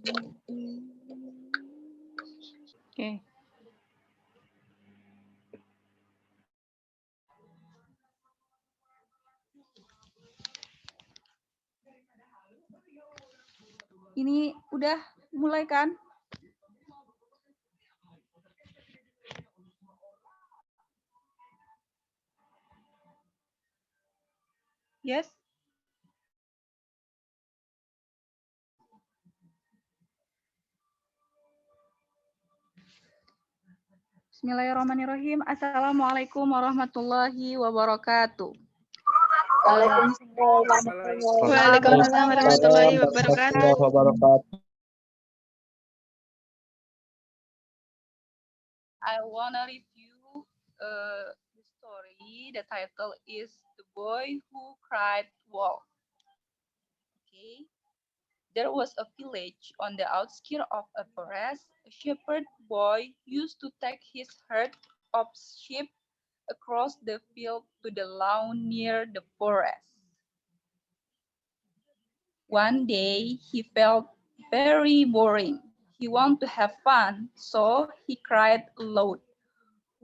Okay. Ini udah mulai kan? Yes? Bismillahirrahmanirrahim. Assalamualaikum warahmatullahi wabarakatuh. Waalaikumsalam warahmatullahi wabarakatuh. I wanna review the story. The title is The Boy Who Cried Wolf. Okay. There was a village on the outskirts of a forest. A shepherd boy used to take his herd of sheep across the field to the lawn near the forest. One day he felt very boring. He wanted to have fun, so he cried aloud,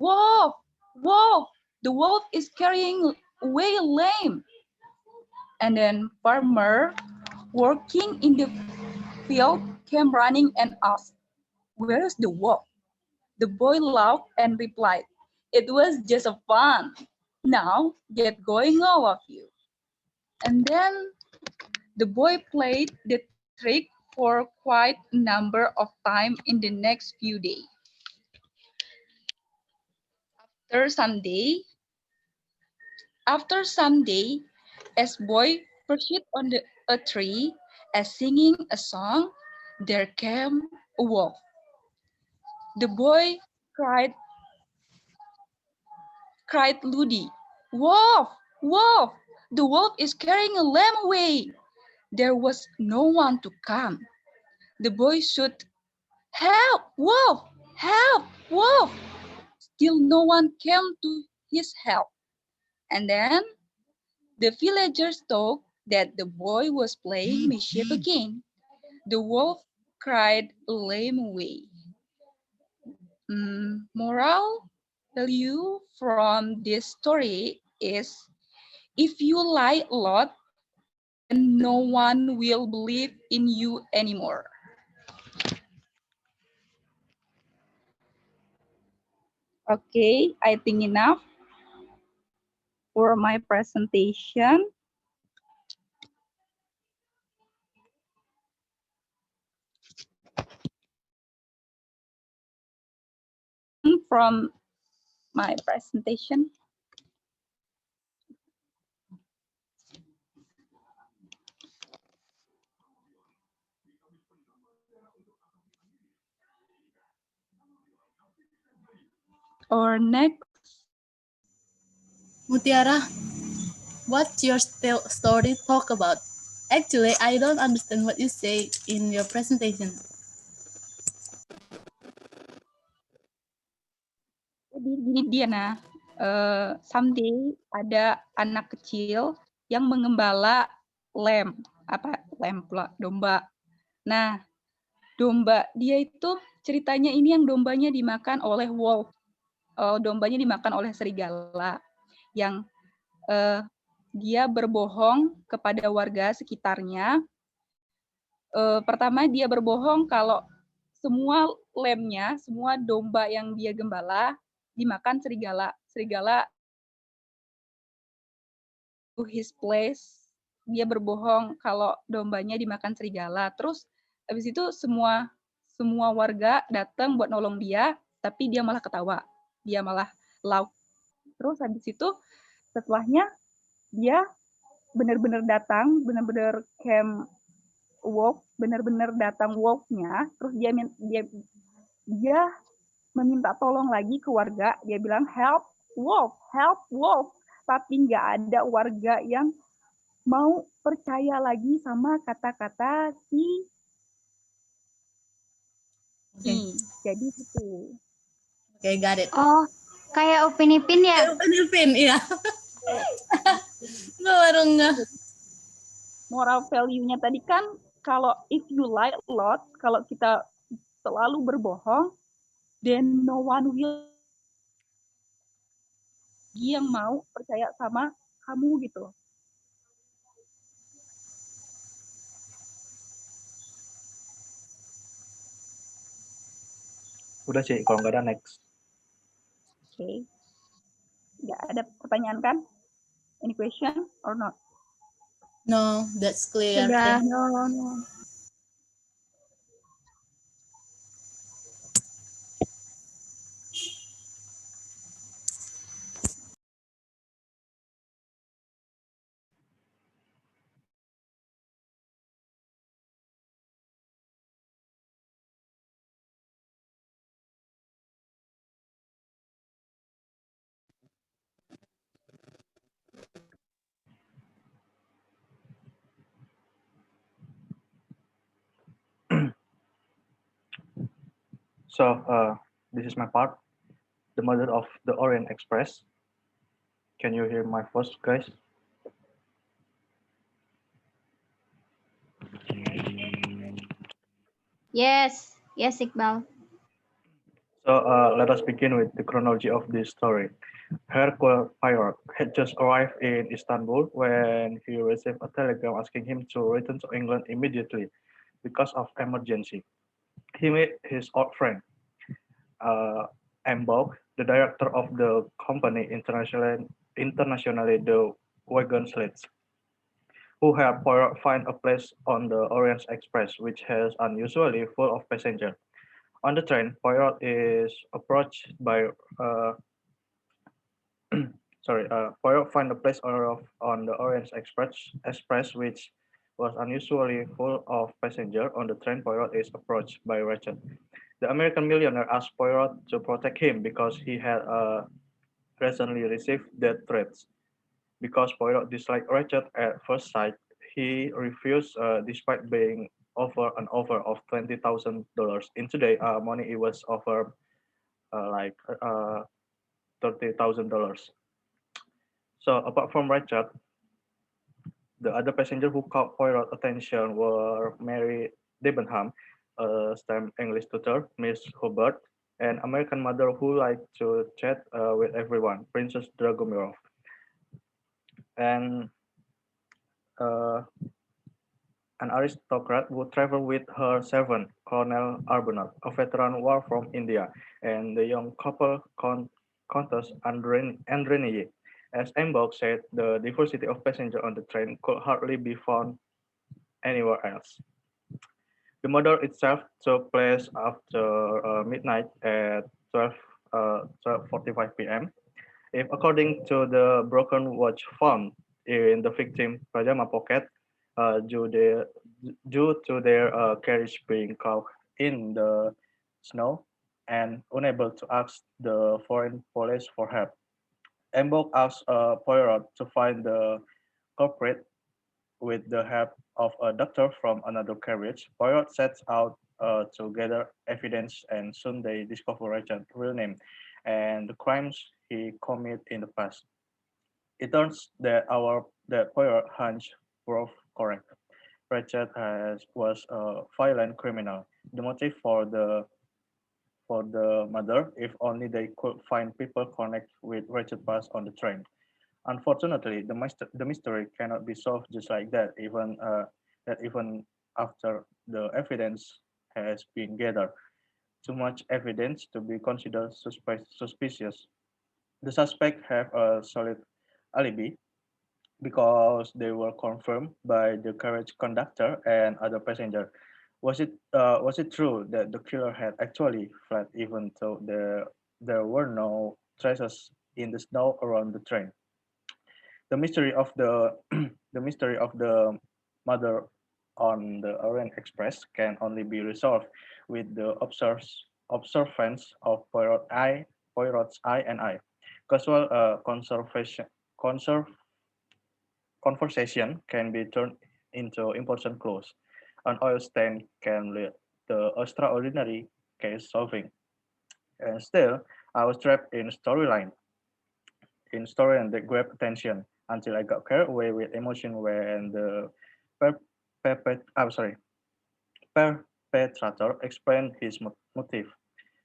"Wolf! Wolf! The wolf is carrying away a lamb." And then farmer working in the field came running and asked, "Where's the wolf?" The boy laughed and replied, "It was just a fun. Now get going, all of you." And then the boy played the trick for quite a number of times in the next few days. After some day, as boy perched on a tree, as singing a song, there came a wolf. The boy cried loudly, "Wolf! Wolf! The wolf is carrying a lamb away." There was no one to come. The boy shouted, "Help! Wolf! Help! Wolf!" Still no one came to his help. And then the villagers thought that the boy was playing mischief again. The wolf cried a lamb away. Moral value from this story is, if you lie a lot, then no one will believe in you anymore. Okay, I think enough for my presentation. From my presentation. Or next. Mutiara, what's your story talk about? Actually, I don't understand what you say in your presentation. Jadi Diana, someday ada anak kecil yang mengembala domba. Nah, domba dia itu ceritanya ini yang dombanya dimakan oleh wolf. Dombanya dimakan oleh serigala yang dia berbohong kepada warga sekitarnya. Pertama dia berbohong kalau semua lamb-nya, semua domba yang dia gembala dimakan serigala. Serigala to his place, dia berbohong kalau dombanya dimakan serigala. Terus habis itu semua warga datang buat nolong dia, tapi dia malah ketawa. Dia malah laugh. Terus habis itu setelahnya dia benar-benar datang, benar-benar camp wolf, benar-benar datang wolf-nya. Terus dia meminta tolong lagi ke warga. Dia bilang, "Help wolf, help wolf." Tapi nggak ada warga yang mau percaya lagi sama kata-kata si. Jadi gitu. Oke, got it. Oh, kayak Upin Ipin ya? Kayak Upin Ipin, iya. Gue baru nggak. Moral value-nya tadi kan Kalau if you lie a lot, kalau kita selalu berbohong, then no one will yang mau percaya sama kamu gitu. Udah sih, kalau nggak ada next. Oke. Nggak ada pertanyaan kan? Any question or not? No, that's clear. Sudah. No. So this is my part, the mother of the Orient Express. Can you hear my voice, guys? Yes. Yes, Iqbal. So let us begin with the chronology of this story. Hercule Poirot had just arrived in Istanbul when he received a telegram asking him to return to England immediately because of emergency. He met his old friend, M. Bog, the director of the company internationally the Wagon Sleds, who helped Poirot find a place on the Orient Express, which has unusually full of passengers. On the train, Poirot is approached by Poirot find a place on the Orient Express, which was unusually full of passengers. On the train, Poirot is approached by Richard. The American millionaire asked Poirot to protect him because he had recently received death threats. Because Poirot disliked Richard at first sight, he refused despite being offered an offer of $20,000. In today money, it was offered like $30,000. So apart from Richard, the other passenger who caught Poirot's attention were Mary Debenham, a STEM English tutor, Miss Hubbard, an American mother who liked to chat with everyone, Princess Dragomirov, and uh, an aristocrat who traveled with her servant, Colonel Arbuthnot, a veteran war from India, and the young couple, Countess Andreniye. As Embok said, the diversity of passengers on the train could hardly be found anywhere else. The murder itself took place after midnight at 12:45 p.m. If according to the broken watch found in the victim pajama pocket, uh, due, the, due to their carriage being caught in the snow and unable to ask the foreign police for help. Embok asked Poirot to find the culprit with the help of a doctor from another carriage. Poirot sets out to gather evidence, and soon they discover Richard's real name and the crimes he committed in the past. It turns that Poirot hunch proved correct. Richard was a violent criminal. The motive for the murder, if only they could find people connect with Richard past on the train. Unfortunately, the mystery cannot be solved just like that, even after the evidence has been gathered. Too much evidence to be considered suspicious. The suspect have a solid alibi because they were confirmed by the carriage conductor and other passenger. Was it true that the killer had actually fled even though there were no traces in the snow around the train? The mystery of the the mystery of the murder on the Orient Express can only be resolved with the observance of Poirot's eye and eye. Casual conserv, conversation can be turned into important clues. An oil stain can lead to extraordinary case solving. And still, I was trapped in storyline that grabbed attention until I got carried away with emotion when the I'm sorry, perpetrator explained his motive.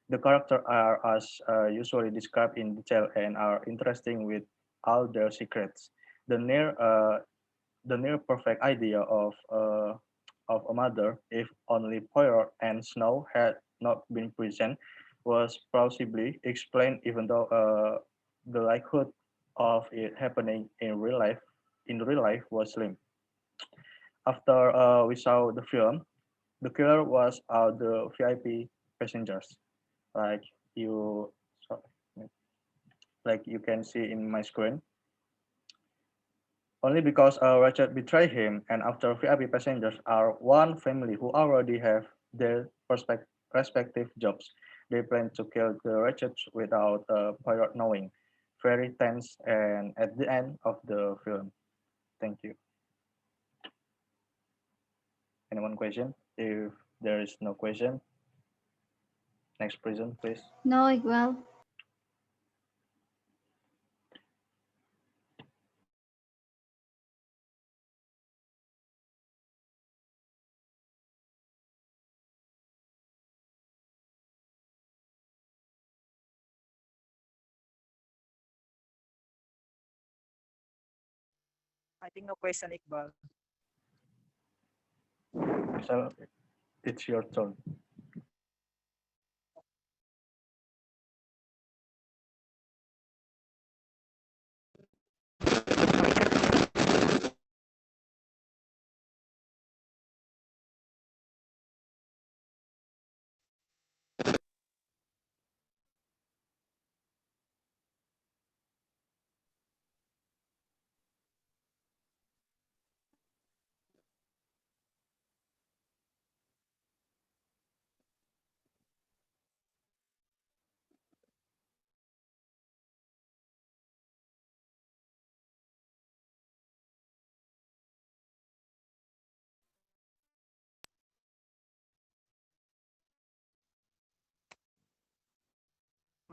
The characters are as usually described in detail and are interesting with all their secrets. The near perfect idea of a mother, if only Poirot and Snow had not been present, was plausibly explained, even though the likelihood of it happening in real life was slim. After we saw the film, the killer was all the VIP passengers, like you so- like you can see in my screen. Only because Richard betrayed him, and after VIP passengers are one family who already have their respective jobs, they plan to kill the Richard without Poirot knowing. Very tense, and at the end of the film. Thank you. Anyone question? If there is no question, next present, please. No, Iqbal. I think no question, Iqbal. So it's your turn.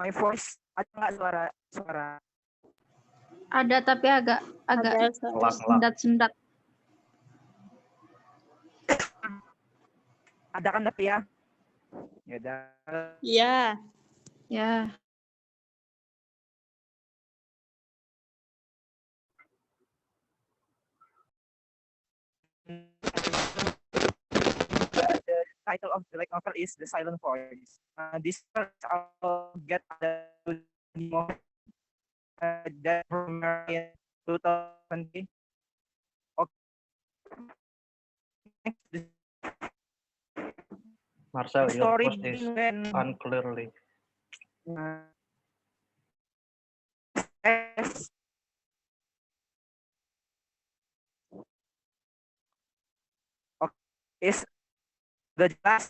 My voice ada nggak suara? Ada tapi agak Ada satu. Ngelak. sendat-sendat. Ada kan tapi ya? Ya udah. Ya. Ya. The title of the light novel is The Silent Voice. This I'll get the that premiere in 2020. Okay. The Marcel, your story voice is begins when unclearly. as is the jelas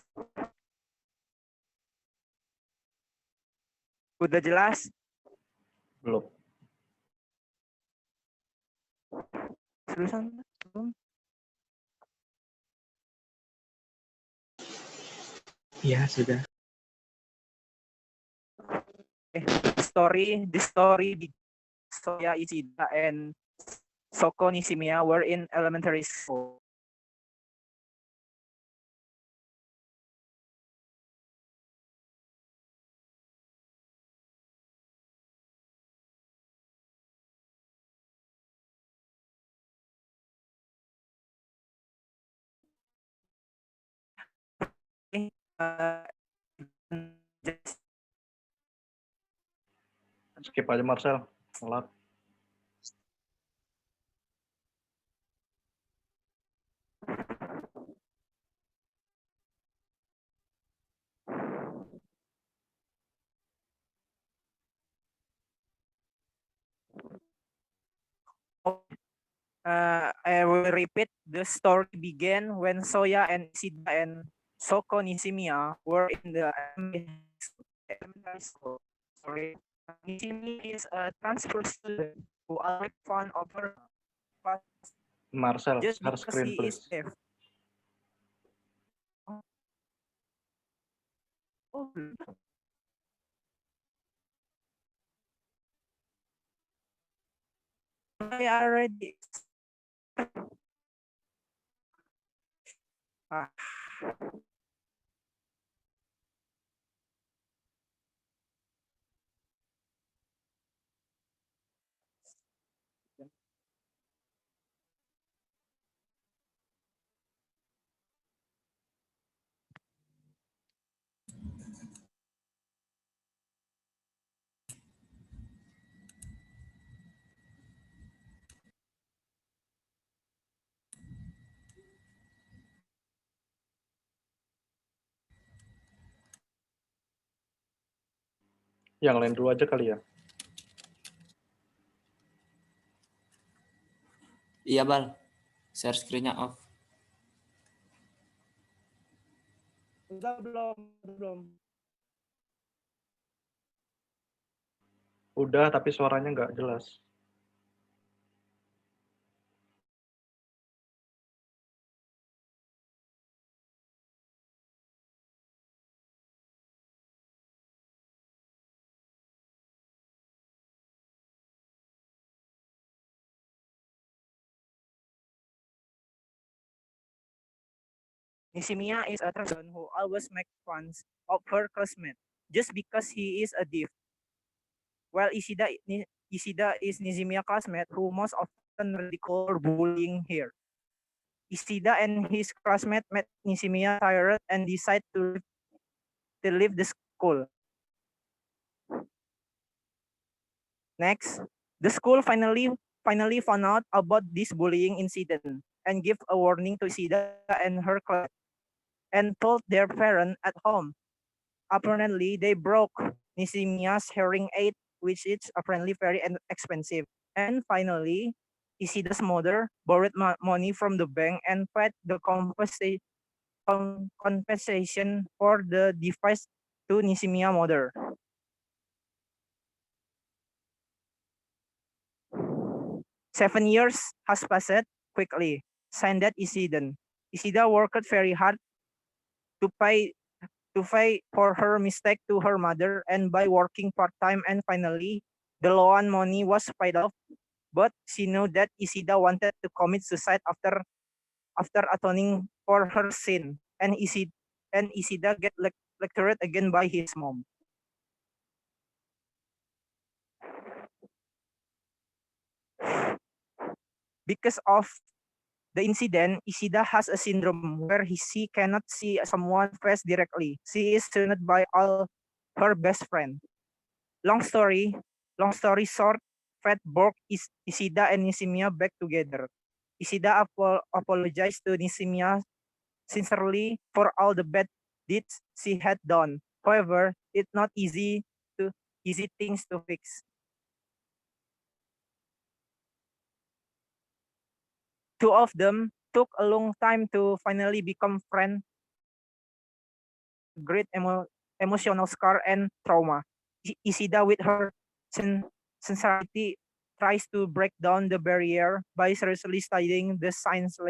udah jelas Belum. seriusan belum? Ya, sudah. The story Soya Ishida and Soko Nishimiya were in elementary school. Just Skip aja Marcel. Ngelak. I will repeat. The story began when Soya and Ishida and Soko Nishimiya were in the elementary school. Sorry. Nishimiya is a transfer student who always fond of her past Marcel, just share because screen, he is please. deaf. Oh. I already. Yang lain dulu aja kali ya. Iya, Bal. Share screen-nya off. Udah belum? Belum. Udah, tapi suaranya nggak jelas. Nishimiya is a person who always makes fun of her classmate just because he is a div. While Ishida is Nishimiya's classmate who most often ridicule or bullying her. Ishida and his classmate met Nishimiya tired and decide to leave the school. Next, the school finally found out about this bullying incident and give a warning to Ishida and her class and told their parents at home. Apparently, they broke Nishimiya's hearing aid, which is apparently very expensive. And finally, Ishida's mother borrowed money from the bank and paid the compensation for the device to Nishimiya's mother. Seven years has passed quickly since that incident. Ishida worked very hard to pay for her mistake to her mother and by working part-time, and finally the loan money was paid off, but she knew that Ishida wanted to commit suicide after atoning for her sin, and Ishida get lectured again by his mom. Because of the incident, Ishida has a syndrome where she cannot see someone's face directly. She is surrounded by all her best friends. Long story short, Fate brought Ishida and Nishimiya back together. Ishida apologized to Nishimiya sincerely for all the bad deeds she had done. However, it's not easy things to fix. Two of them took a long time to finally become friends. Great emotional scar and trauma. Ishida, with her sincerity, tries to break down the barrier by seriously studying the science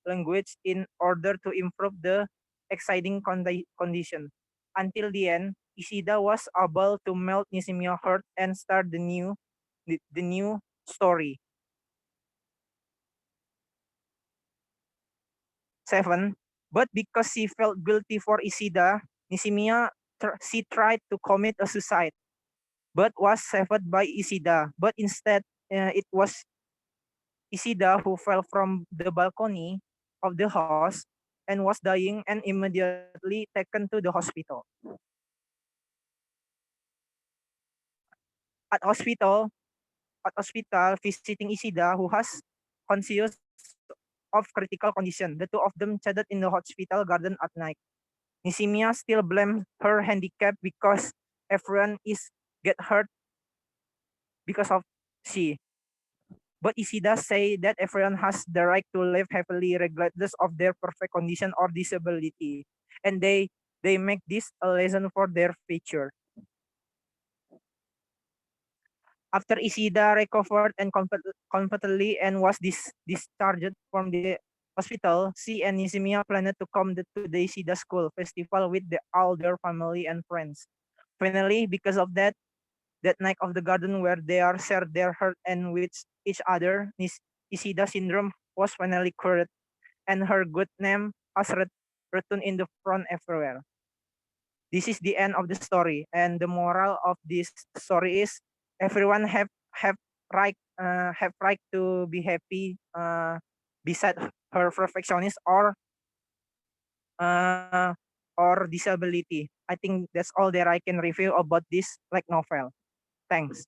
language in order to improve the exciting condition. Until the end, Ishida was able to melt Nishimiya's heart and start the new story. 7. But because she felt guilty for Ishida, Nishimiya she tried to commit a suicide, but was saved by Ishida. But instead, it was Ishida who fell from the balcony of the house and was dying and immediately taken to the hospital. At hospital, visiting Ishida, who has conscious of critical condition, the two of them chatted in the hospital garden at night. Nishimiya still blames her handicap because everyone is get hurt because of she. But Ishida say that everyone has the right to live happily regardless of their perfect condition or disability. And they make this a lesson for their future. After Ishida recovered and completely and was discharged from the hospital, she and Nishimiya planned to come to the Ishida School Festival with all their family and friends. Finally, because of that night of the garden where they are shared their hurt and with each other, Ishida syndrome was finally cured, and her good name has return in the front everywhere. This is the end of the story, and the moral of this story is everyone have right to be happy beside her perfectionist or disability. I think that's all that I can review about this like novel. Thanks.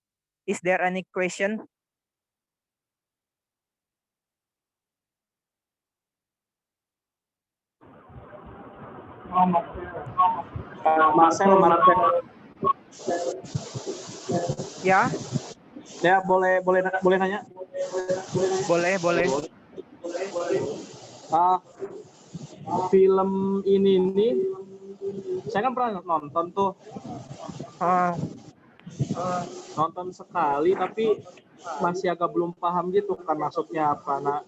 Is there any question? Marcel. Ya, Ya, boleh nanya? boleh. Film ini nih, saya kan pernah nonton tuh. Nonton sekali, tapi masih agak belum paham gitu kan maksudnya apa. Nah,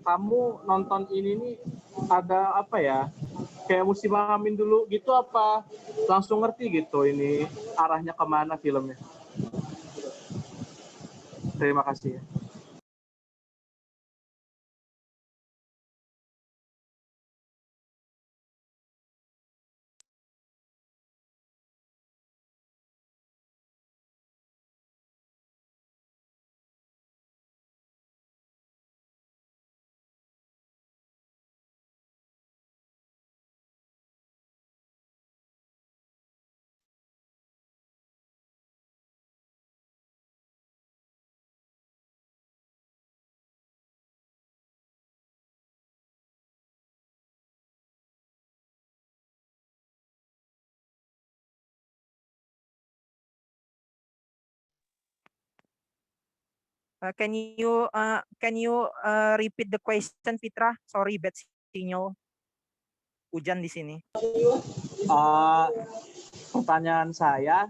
kamu nonton ini nih ada apa ya? Kayak mesti pahamin dulu gitu apa langsung ngerti gitu ini arahnya kemana filmnya? Terima kasih ya. Can you repeat the question, Fitra? Sorry, bad signal. Hujan di sini. Pertanyaan saya,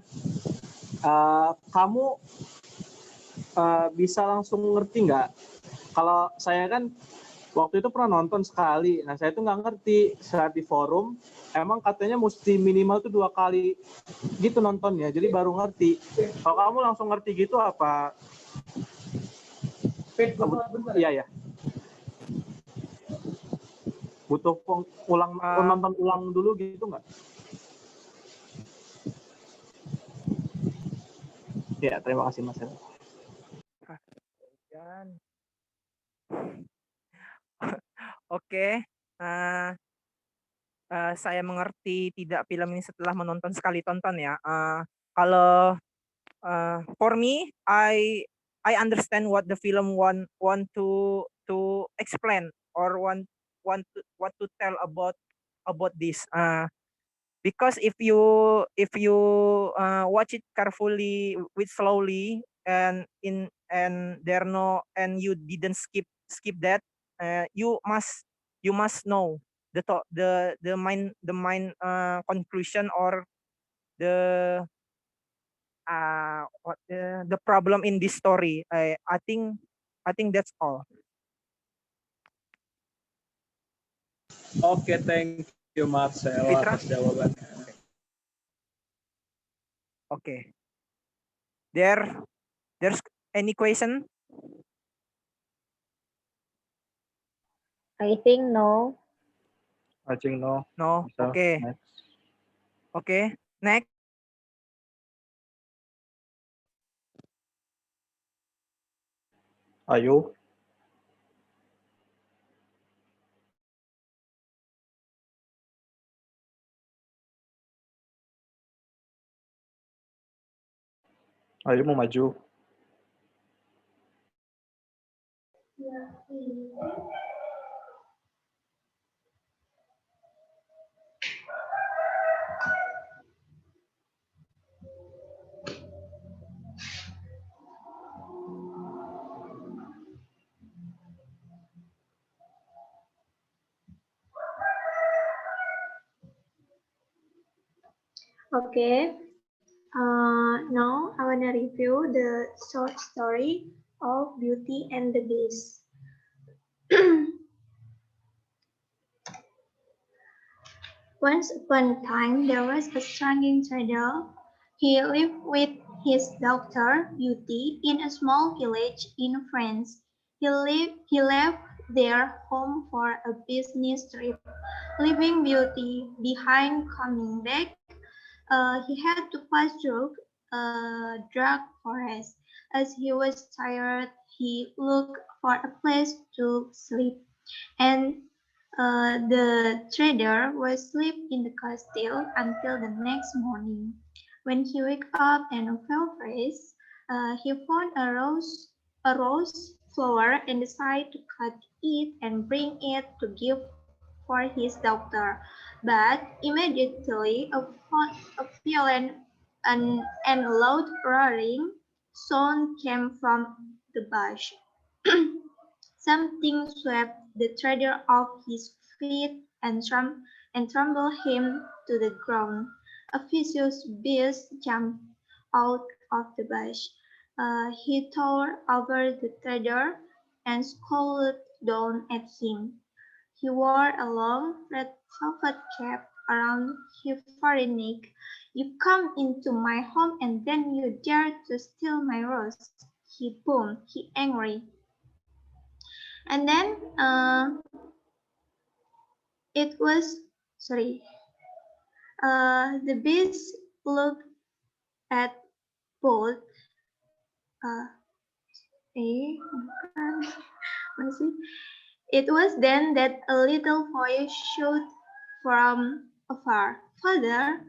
kamu bisa langsung ngerti nggak? Kalau saya kan waktu itu pernah nonton sekali, nah saya tuh nggak ngerti saat di forum. Emang katanya mesti minimal tuh 2 kali gitu nontonnya, jadi baru ngerti. Kalau kamu langsung ngerti gitu apa? Iya. Butuh nonton ulang dulu gitu nggak? Ya, terima kasih Mas. Oke. Saya mengerti tidak film ini setelah menonton sekali tonton ya. Kalau for me, I understand what the film want to explain or want to tell about this. Because if you watch it carefully with slowly and you didn't skip that, you must know the main conclusion or the the problem in this story. I think that's all. Oke, thank you Marcel Fitra? atas jawabannya. Okay. There's any question? I think no. I think no. No. So, Okay. next. Okay. Next. Ayu. Ayu mau maju. Okay. Now I want to review the short story of Beauty and the Beast. Once upon a time, there was a stranger turtle. He lived with his daughter Beauty in a small village in France. He left their home for a business trip. Leaving Beauty behind coming back, he had to pass through a dark forest. As he was tired, he looked for a place to sleep, and the trader was asleep in the castle until the next morning. When he woke up and felt fresh, he found a rose flower and decided to cut it and bring it to give for his daughter. But immediately a violent and loud roaring sound came from the bush. Something swept the trader off his feet and trembled him to the ground. A vicious beast jumped out of the bush. He tore over the trader and scowled down at him. He wore a long red velvet cap around his furry neck. "You come into my home and then you dare to steal my rose," he boomed. He angry. And then it was sorry. The beast looked at both. Uh, bukan. Mana sih? It was then that a little voice shouted from afar, "Father!"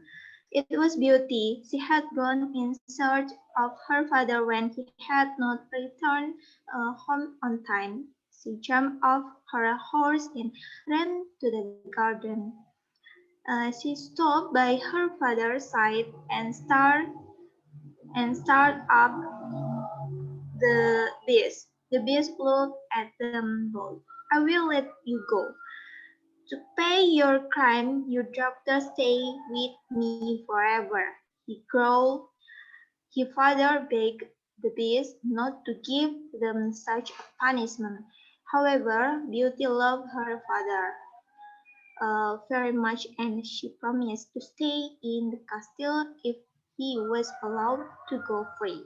It was Beauty. She had gone in search of her father when he had not returned home on time. She jumped off her horse and ran to the garden. She stopped by her father's side and stared up the beast. The beast looked at them both. "I will let you go. To pay your crime, your doctor stay with me forever," he growled. His father begged the beast not to give them such a punishment. However, Beauty loved her father very much, and she promised to stay in the castle if he was allowed to go free.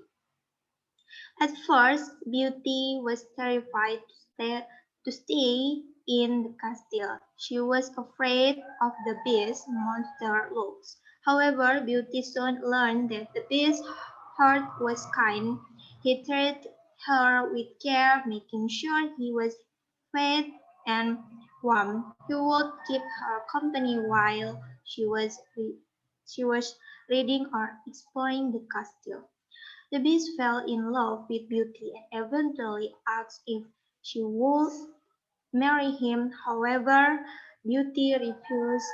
At first, Beauty was terrified to stay in the castle. She was afraid of the beast's monster looks. However, Beauty soon learned that the beast's heart was kind. He treated her with care, making sure he was fed and warm. He would keep her company while she was reading or exploring the castle. The beast fell in love with Beauty and eventually asked if she would marry him. However, Beauty refused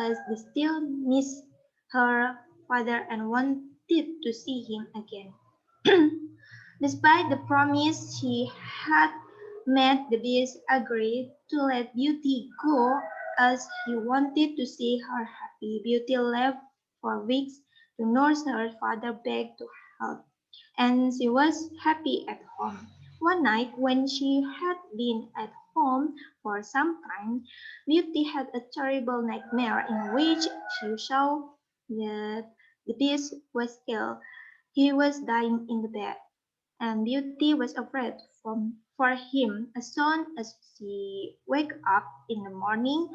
as they still missed her father and wanted to see him again. Despite the promise she had made, the beast agreed to let Beauty go as he wanted to see her happy. Beauty left for weeks to nurse her father back to health, and she was happy at home. One night, when she had been at home for some time, Beauty had a terrible nightmare in which she saw that the beast was ill. He was dying in the bed, and Beauty was afraid for him. As soon as she woke up in the morning,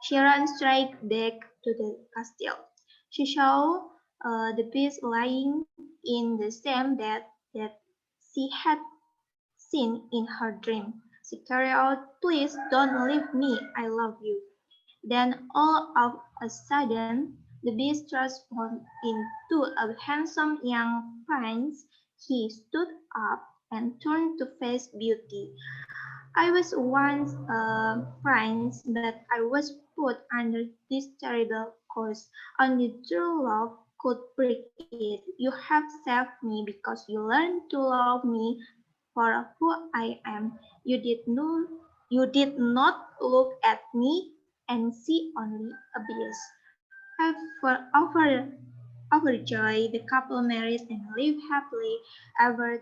she ran straight back to the castle. She saw the beast lying in the same bed that she had seen in her dream. She cried out, "Please don't leave me, I love you." Then all of a sudden, the beast transformed into a handsome young prince. He stood up and turned to face Beauty. "I was once a prince, but I was put under this terrible curse. Only true love could break it. You have saved me because you learned to love me for who I am. You did not look at me and see only a beast." Overjoyed, the couple married and lived happily ever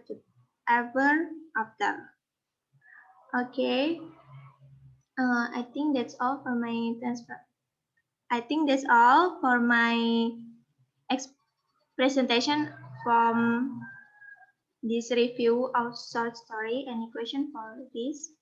after. Okay, I think that's all for my transfer. I think that's all for my presentation from this review of short story. Any question for this?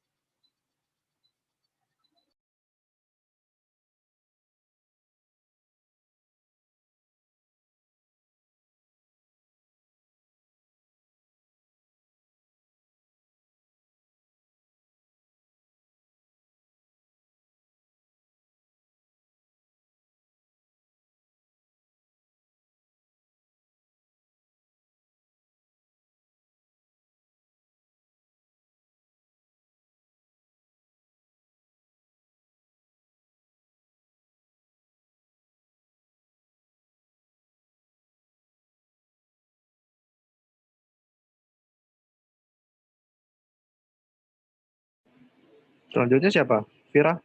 Selanjutnya siapa? Vira?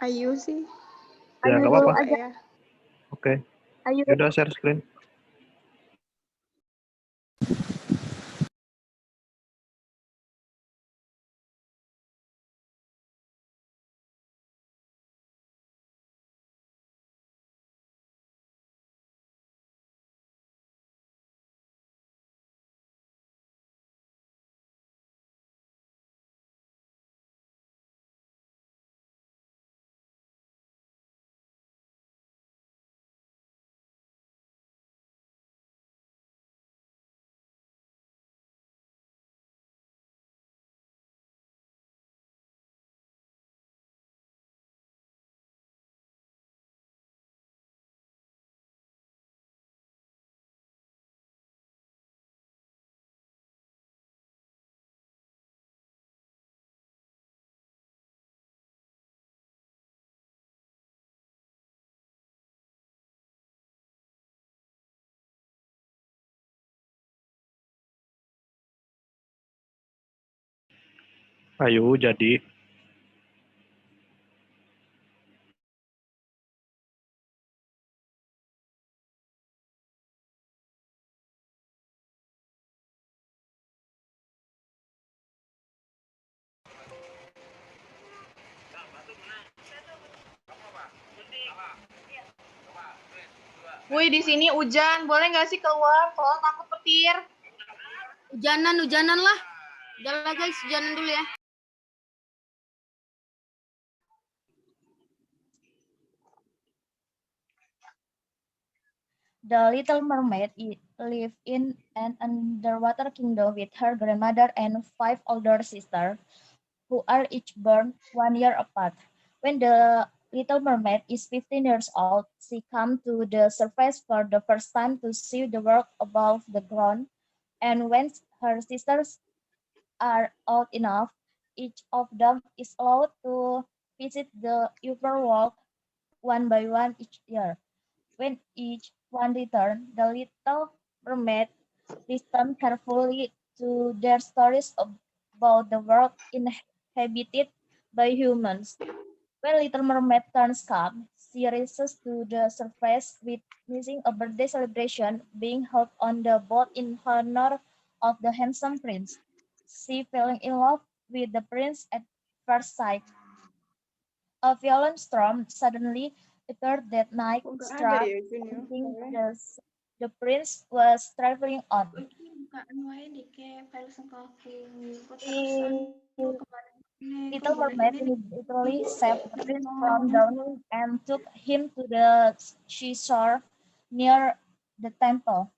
Ayu sih. Ya, nggak apa-apa. Ya. Oke. Yaudah, share screen. Ayo, jadi. Woi, di sini hujan. Boleh nggak sih keluar? Soalnya takut petir. Hujanan lah. Jalan guys, hujanan dulu ya. The Little Mermaid lived in an underwater kingdom with her grandmother and 5 older sisters, who are each born 1 year apart. When the Little Mermaid is 15 years old, she comes to the surface for the first time to see the world above the ground. And when her sisters are old enough, each of them is allowed to visit the upper world one by one each year. When each one returns, the little mermaid listens carefully to their stories about the world inhabited by humans. When Little Mermaid turns calm, she races to the surface, witnessing a birthday celebration being held on the boat in honor of the handsome prince. She fell in love with the prince at first sight. A violent storm suddenly appeared that night, Kok nggak ada struck ya itunya? something the prince was traveling on. Little Mermaid immediately saved the prince from drowning and took him to the seashore near the temple.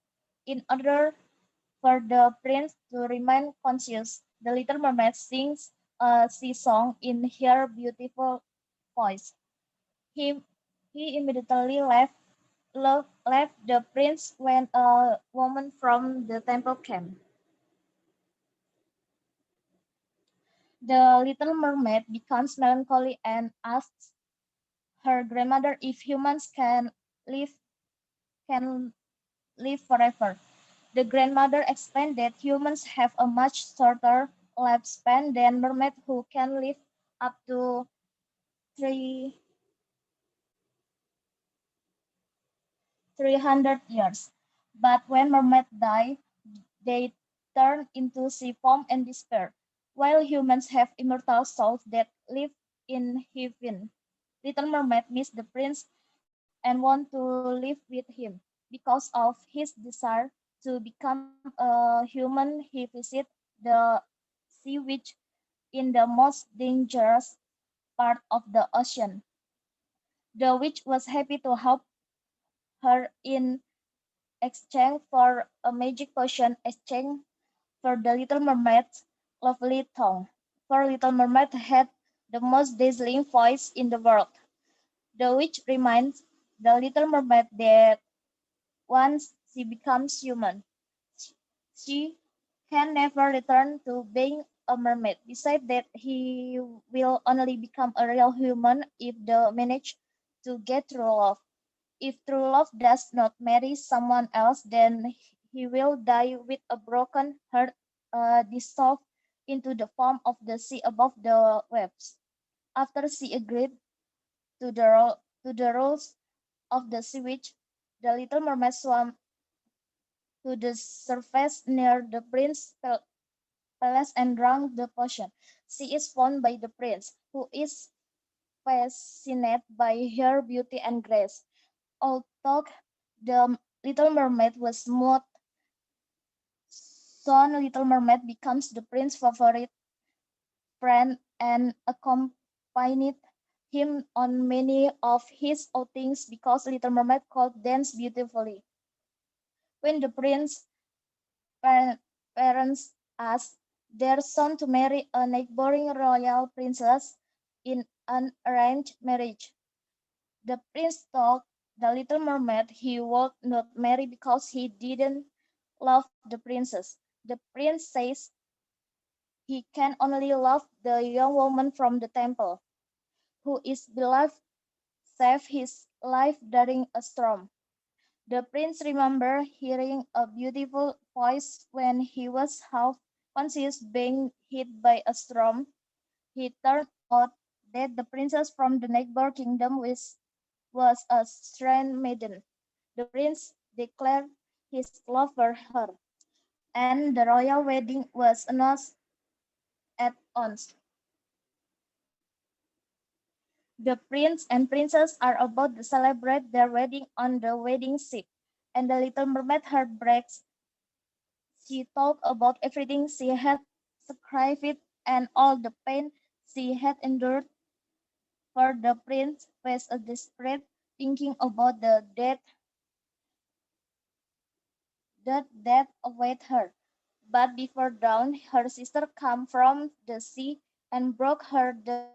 In order for the prince to remain conscious, the Little Mermaid sings a sea song in her beautiful voice. He, he immediately left the prince when a woman from the temple came. The Little Mermaid becomes melancholy and asks her grandmother if humans live can live forever. The grandmother explained that humans have a much shorter lifespan than mermaids who can live up to 300 years. But when mermaids die, they turn into sea foam and despair, while humans have immortal souls that live in heaven. Little Mermaid missed the prince and want to live with him. Because of his desire to become a human, he visits the sea witch in the most dangerous part of the ocean. The witch was happy to help her in exchange for a magic potion exchanged for the Little Mermaid's lovely tongue. For Little Mermaid had the most dazzling voice in the world. The witch reminds the Little Mermaid that once she becomes human, she can never return to being a mermaid. Besides that, he will only become a real human if they manage to get true love. If true love does not marry someone else, then he will die with a broken heart, dissolved into the foam of the sea above the waves. After she agreed to the rules of the seaweed, the little mermaid swam to the surface near the prince's palace and drank the potion. She is found by the prince, who is fascinated by her beauty and grace. Although the Little Mermaid was smooth, soon Little Mermaid becomes the prince's favorite friend and accompanied him on many of his outings because Little Mermaid could dance beautifully. When the prince's parents asked their son to marry a neighboring royal princess in an arranged marriage, the prince told the Little Mermaid he would not marry because he didn't love the princess. The prince says he can only love the young woman from the temple, who is believed saved his life during a storm. The prince remembered hearing a beautiful voice when he was half conscious being hit by a storm. It turned out that the princess from the neighbor kingdom was a strange maiden. The prince declared his love for her, and the royal wedding was announced at once. The prince and princess are about to celebrate their wedding on the wedding ship, and the little mermaid heart breaks. She talked about everything she had sacrificed and all the pain she had endured, for the prince was a desperate thinking about the death await her. But before dawn, her sister came from the sea and brought her the